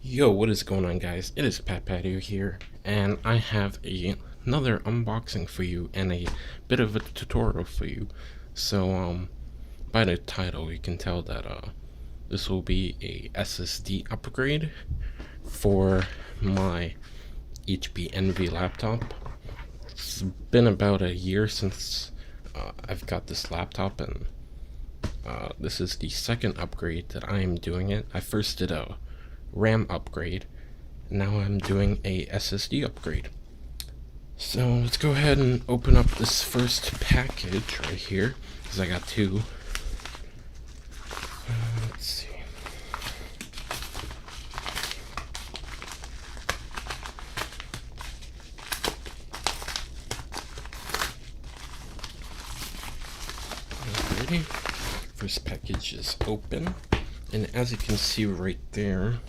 Yo, what is going on, guys? It is Pat Patio here, and I have another unboxing for you and a bit of a tutorial for you. So, by the title, you can tell that this will be a SSD upgrade for my HP Envy laptop. It's been about a year since I've got this laptop, and this is the second upgrade that I am doing it. I first did a RAM upgrade. Now I'm doing a SSD upgrade. So let's go ahead and open up this first package right here, because I got two. Let's see. Alrighty. First package is open, and as you can see right there,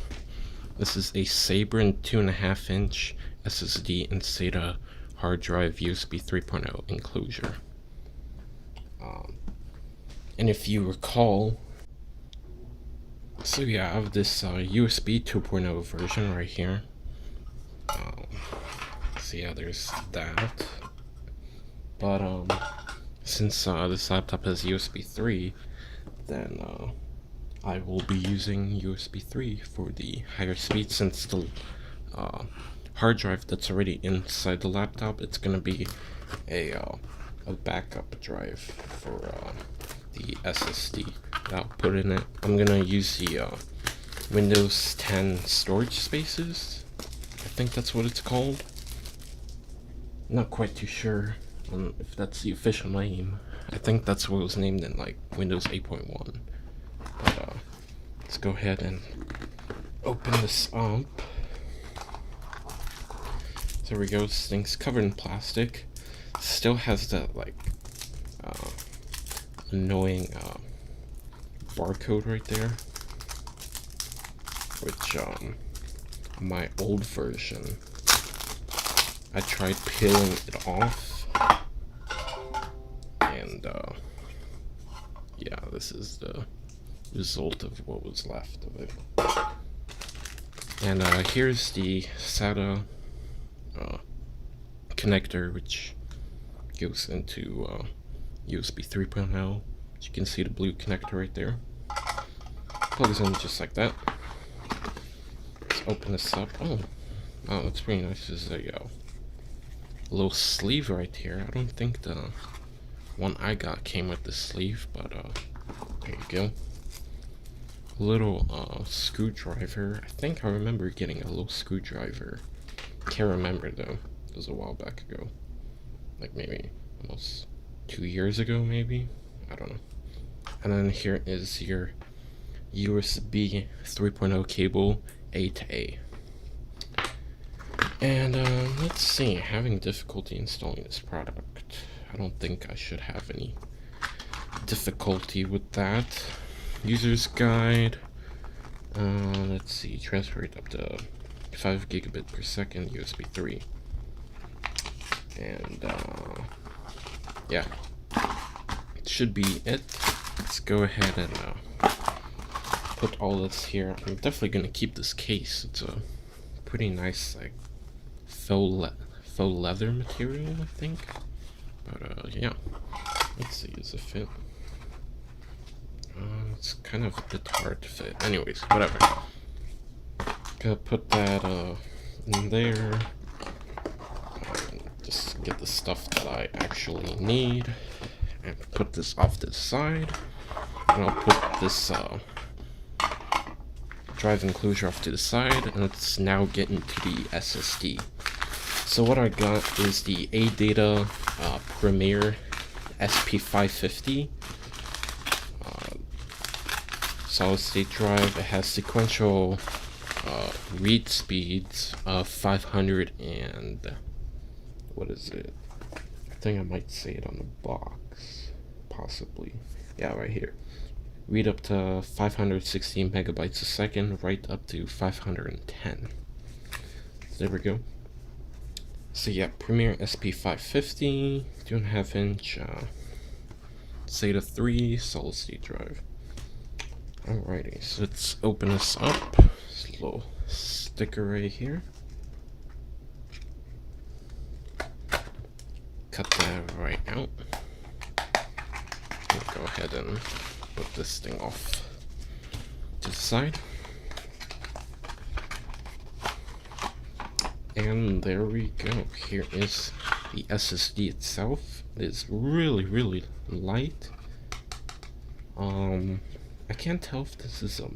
this is a Sabrent 2.5-inch SSD and SATA hard drive USB 3.0 enclosure. And if you recall, so yeah, I have this USB 2.0 version right here. So yeah, there's that. But since this laptop has USB 3, then I will be using USB 3 for the higher speed, since the hard drive that's already inside the laptop, it's gonna be a backup drive for the SSD that I'll put in it. I'm gonna use the Windows 10 storage spaces. I think that's what it's called. Not quite too sure if that's the official name. I think that's what it was named in like Windows 8.1. But let's go ahead and open this up. There we go. This thing's covered in plastic. Still has that like annoying barcode right there, which my old version, I tried peeling it off, and yeah, this is the result of what was left of it. And here's the SATA connector, which goes into USB 3.0. As you can see, the blue connector right there plugs in just like that. Let's open this up. Oh, that's pretty nice. There's a little sleeve right here. I don't think the one I got came with the sleeve, but there you go. A little screwdriver. I think I remember getting a little screwdriver. Can't remember though. It was a while back ago, like maybe almost 2 years ago, maybe. I don't know. And then here is your USB 3.0 cable, A to A. And let's see, having difficulty installing this product. I don't think I should have any difficulty with that. User's guide. Let's see, transfer rate up to 5 gigabit per second, USB 3. And yeah, it should be it. Let's go ahead and put all this here. I'm definitely gonna keep this case. It's a pretty nice like faux leather material, I think. But yeah, let's see, does it fit? It's kind of a bit hard to fit. Anyways, whatever. Gotta put that in there. Just get the stuff that I actually need, and put this off to the side. And I'll put this drive enclosure off to the side, and let's now get into the SSD. So what I got is the ADATA Premier SP550 solid state drive. It has sequential read speeds of 500 and what is it? I think I might say it on the box, possibly. Yeah, right here. Read up to 516 megabytes a second, write up to 510. There we go. So yeah, Premier SP550, 2.5-inch SATA 3 solid state drive. Alrighty, so let's open this up. It's a little sticker right here. Cut that right out. Go ahead and put this thing off to the side. And there we go. Here is the SSD itself. It is really, really light. I can't tell if this is a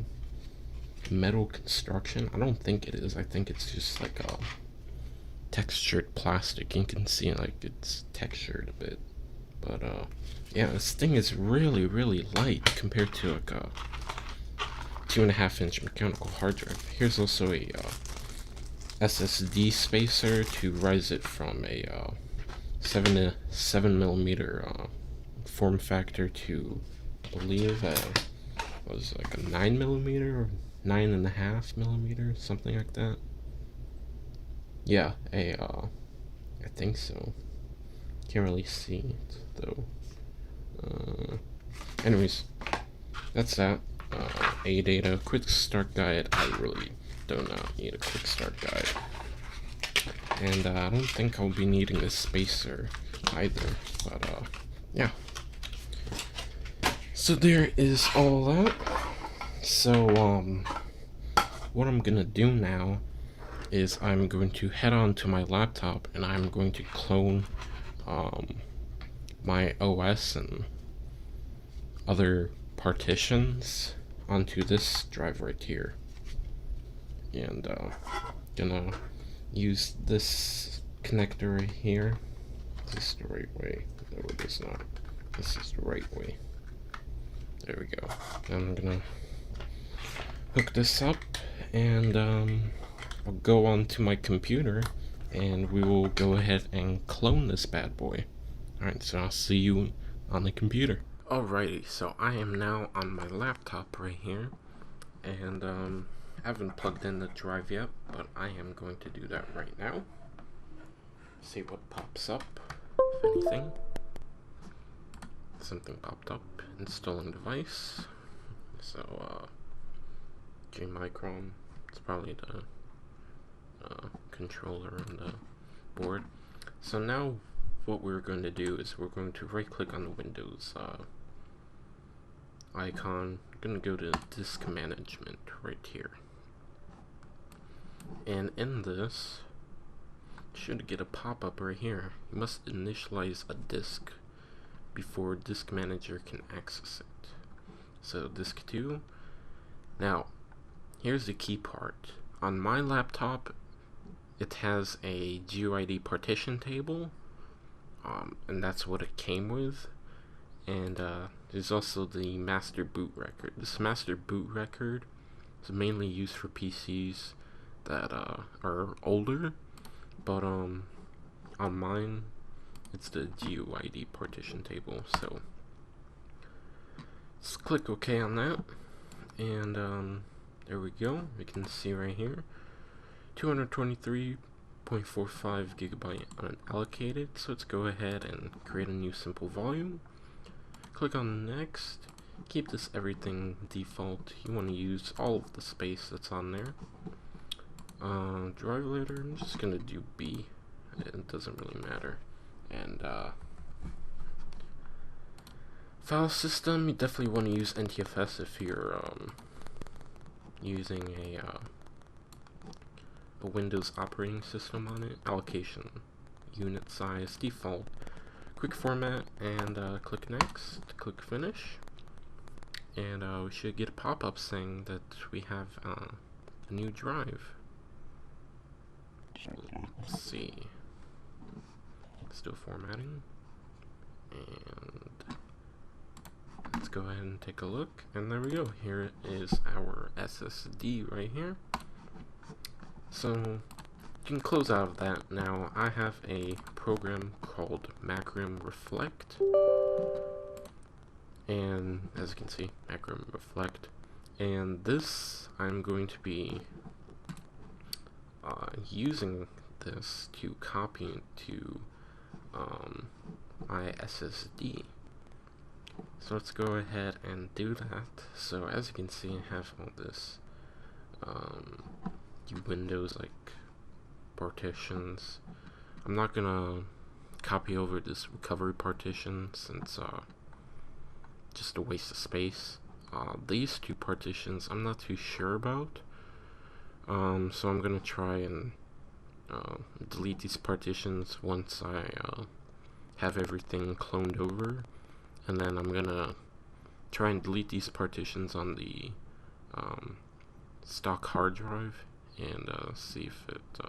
metal construction. I don't think it is. I think it's just like a textured plastic. You can see like it's textured a bit. But yeah, this thing is really, really light compared to like a 2.5-inch mechanical hard drive. Here's also a SSD spacer to rise it from a 7mm form factor to, I believe, was like a 9mm or 9.5mm, something like that. Yeah, I think so. Can't really see it though. Anyways, that's that. ADATA quick start guide. I really do not need a quick start guide, and I don't think I'll be needing a spacer either. But yeah. So there is all that. So what I'm gonna do now is I'm going to head on to my laptop and I'm going to clone my OS and other partitions onto this drive right here, and gonna use this connector right here. Is this the right way? No, it is not. This is the right way. There we go. I'm gonna hook this up and I'll go onto my computer and we will go ahead and clone this bad boy. Alright, so I'll see you on the computer. Alrighty, so I am now on my laptop right here, and I haven't plugged in the drive yet, but I am going to do that right now. See what pops up, if anything. Something popped up. Installing device. So, Gmicron. It's probably the controller on the board. So now what we're going to do is we're going to right click on the Windows icon. I'm going to go to disk management right here. And in this, you should get a pop-up right here. You must initialize a disk before disk manager can access it. So disk 2. Now, here's the key part. On my laptop, it has a GUID partition table, and that's what it came with. And there's also the master boot record. This master boot record is mainly used for PCs that are older, but on mine, it's the GUID partition table. So let's click OK on that, and there we go. We can see right here 223.45 gigabyte unallocated. So let's go ahead and create a new simple volume. Click on next. Keep this everything default. You want to use all of the space that's on there. Drive letter, I'm just gonna do B. It doesn't really matter. And file system, you definitely want to use NTFS if you're using a Windows operating system on it. Allocation, unit size, default, quick format, and click next, click finish, and we should get a pop-up saying that we have a new drive. Let's see. Still formatting, and let's go ahead and take a look, and there we go. Here is our SSD right here. So you can close out of that. Now I have a program called Macrim Reflect, and as you can see, Macrim Reflect, and this I'm going to be using this to copy it to my SSD. So let's go ahead and do that. So as you can see, I have all this Windows like partitions. I'm not gonna copy over this recovery partition since just a waste of space. These two partitions I'm not too sure about, so I'm gonna try and delete these partitions once I have everything cloned over, and then I'm gonna try and delete these partitions on the stock hard drive and see if it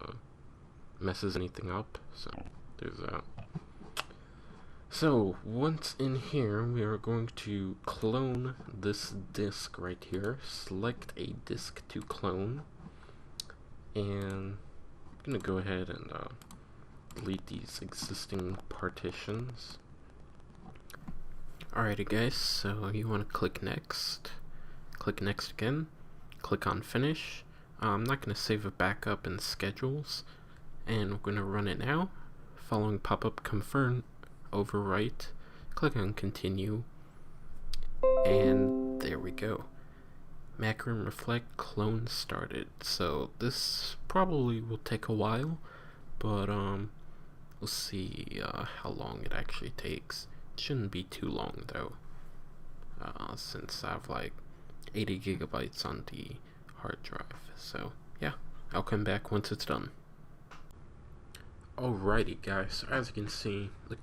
messes anything up. So there's that. So once in here, we are going to clone this disk right here. Select a disk to clone, and I'm gonna go ahead and delete these existing partitions. Alrighty guys, so you want to click next again, click on finish. I'm not going to save a backup in schedules, and we're going to run it now. Following pop-up, confirm, overwrite, click on continue, and there we go. Macro reflect clone started. So this probably will take a while, but we'll see how long it actually takes. It shouldn't be too long though, since I have like 80 gigabytes on the hard drive. So yeah, I'll come back once it's done. Alrighty guys, so as you can see, the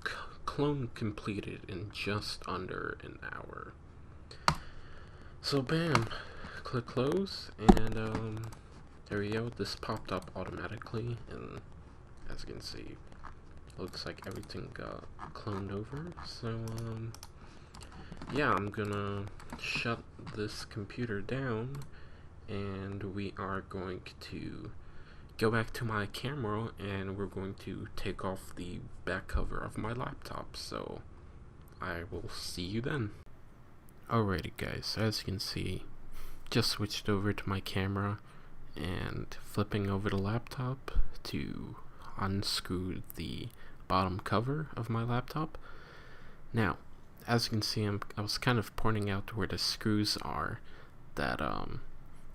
clone completed in just under an hour. So bam, click close, and there we go. This popped up automatically, and as you can see, looks like everything got cloned over. So yeah, I'm gonna shut this computer down, and we are going to go back to my camera, and we're going to take off the back cover of my laptop. So I will see you then. Alrighty guys, as you can see, just switched over to my camera and flipping over the laptop to unscrew the bottom cover of my laptop. Now, as you can see, I was kind of pointing out where the screws are that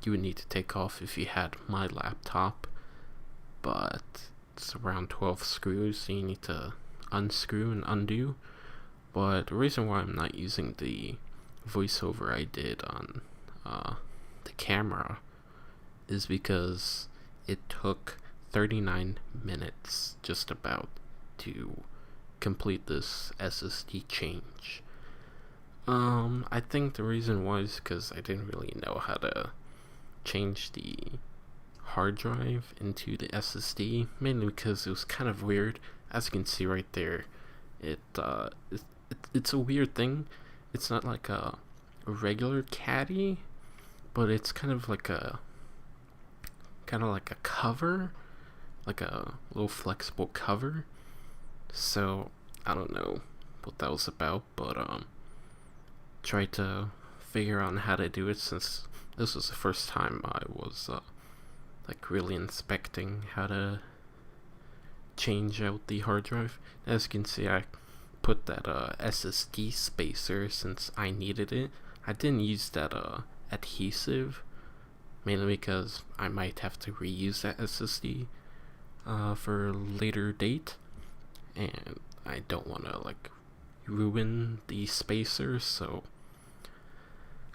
you would need to take off if you had my laptop, but it's around 12 screws, so you need to unscrew and undo. But the reason why I'm not using the voiceover I did on the camera is because it took 39 minutes just about to complete this SSD change. I think the reason was because I didn't really know how to change the hard drive into the SSD, mainly because it was kind of weird. As you can see right there, it's a weird thing. It's not like a regular caddy, but it's kind of like a cover, like a little flexible cover. So I don't know what that was about, but tried to figure out how to do it, since this was the first time I was like really inspecting how to change out the hard drive. As you can see, I put that Ssd Spacer since I needed it. I didn't use that adhesive, mainly because I might have to reuse that SSD for a later date, and I don't want to like ruin the spacer, so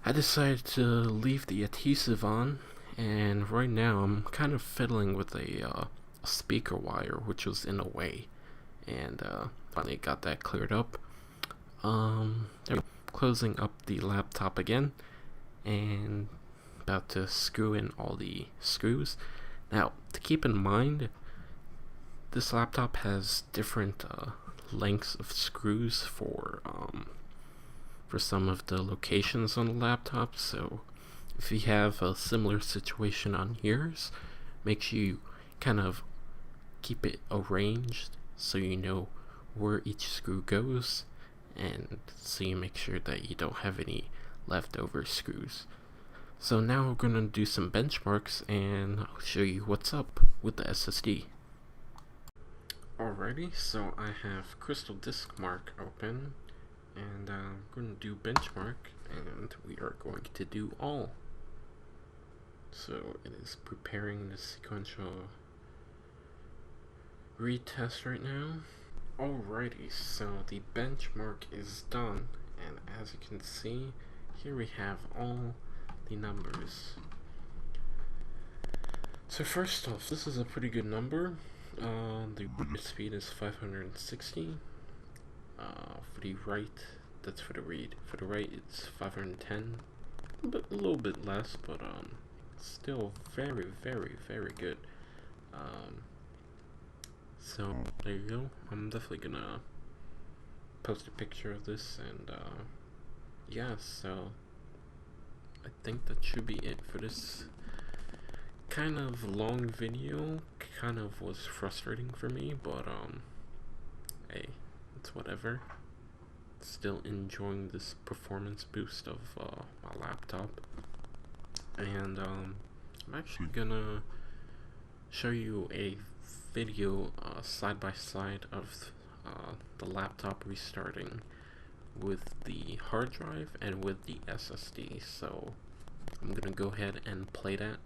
I decided to leave the adhesive on. And right now I'm kind of fiddling with a speaker wire which was in the way, and finally got that cleared up. Closing up the laptop again and about to screw in all the screws. Now, to keep in mind, this laptop has different lengths of screws for some of the locations on the laptop. So if you have a similar situation on yours, make sure you kind of keep it arranged so you know where each screw goes, and so you make sure that you don't have any leftover screws. So now we're going to do some benchmarks, and I'll show you what's up with the SSD. Alrighty, so I have Crystal Disk Mark open, and I'm going to do benchmark, and we are going to do all. So it is preparing the sequential retest right now. Alrighty, so the benchmark is done, and as you can see, here we have all the numbers. So first off, this is a pretty good number. The read speed is 560. For the write, that's for the read. For the write, it's 510. But a little bit less, but still very, very, very good. So there you go. I'm definitely gonna post a picture of this, and yeah, so I think that should be it for this kind of long video. Kind of was frustrating for me, but hey, it's whatever. Still enjoying this performance boost of my laptop, and I'm actually gonna show you a video side by side of the laptop restarting with the hard drive and with the SSD. So I'm gonna go ahead and play that.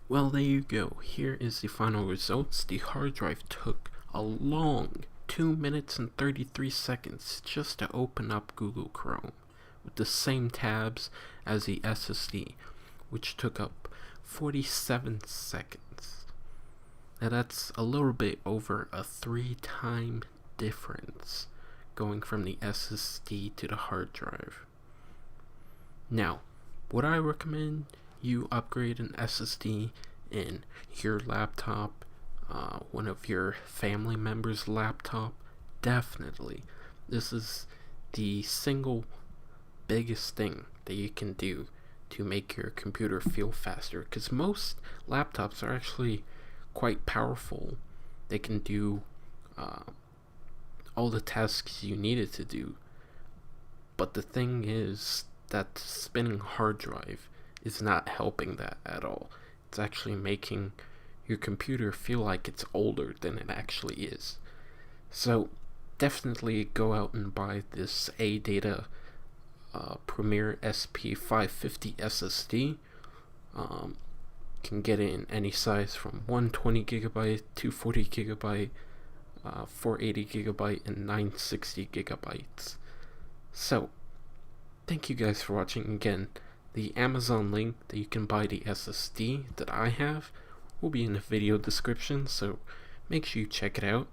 Well, there you go. Here is the final results. The hard drive took a long 2 minutes and 33 seconds just to open up Google Chrome with the same tabs as the SSD, which took up 47 seconds. Now that's a little bit over a 3-time difference going from the SSD to the hard drive. Now, would I recommend you upgrade an SSD in your laptop, one of your family members' laptop? Definitely. This is the single biggest thing that you can do to make your computer feel faster, because most laptops are actually quite powerful. They can do all the tasks you need it to do, but the thing is that spinning hard drive is not helping that at all. It's actually making your computer feel like it's older than it actually is. So definitely go out and buy this ADATA Premier SP550 SSD. Can get it in any size from 120GB, 240GB, 480GB, and 960GB. So, thank you guys for watching. Again, the Amazon link that you can buy the SSD that I have will be in the video description, so make sure you check it out.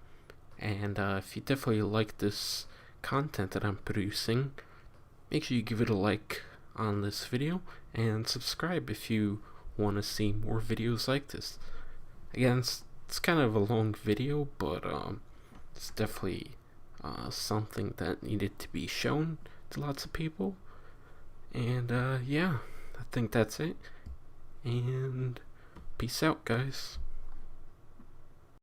And if you definitely like this content that I'm producing, make sure you give it a like on this video and subscribe if you want to see more videos like this. Again, it's kind of a long video, but it's definitely something that needed to be shown to lots of people. And yeah, I think that's it. And peace out, guys.